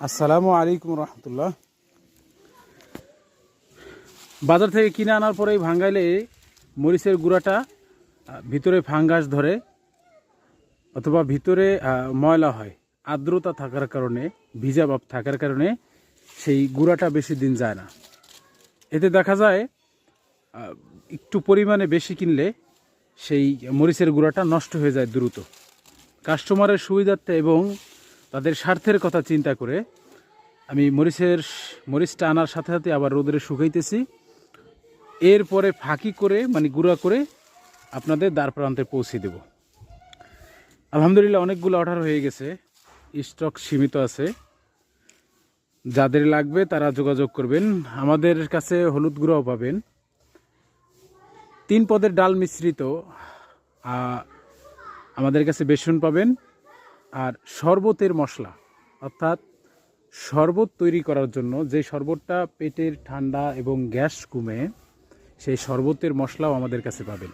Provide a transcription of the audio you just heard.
আসসালামু আলাইকুম রহমতুল্লাহ। বাজার থেকে কিনে আনার পরেই ভাঙাইলে মরিচের গুঁড়াটা ভিতরে ফাঙ্গাস ধরে অথবা ভিতরে ময়লা হয়। আর্দ্রতা থাকার কারণে, ভিজা ভাব থাকার কারণে সেই গুঁড়াটা বেশি দিন যায় না। এতে দেখা যায় একটু পরিমাণে বেশি কিনলে সেই মরিচের গুঁড়াটা নষ্ট হয়ে যায় দ্রুত। কাস্টমারের সুবিধার্থে এবং তাদের স্বার্থের কথা চিন্তা করে আমি মরিচটা আনার সাথে সাথে আবার রোদে শুকাইতেছি। এরপরে ফাঁকি করে গুঁড়া করে আপনাদের দ্বার প্রান্তে পৌঁছে দেব। আলহামদুলিল্লাহ অনেকগুলো অর্ডার হয়ে গেছে, স্টক সীমিত আছে। যাদের লাগবে তারা যোগাযোগ করবেন। আমাদের কাছে হলুদ গুঁড়াও পাবেন, 3 পদের ডাল মিশ্রিত আমাদের কাছে বেসন পাবেন, আর শরবতের মশলা অর্থাৎ শরবত তৈরি করার জন্য যে শরবতটা পেটের ঠান্ডা এবং গ্যাস কমে, সেই শরবতের মশলাও আমাদের কাছে পাবেন।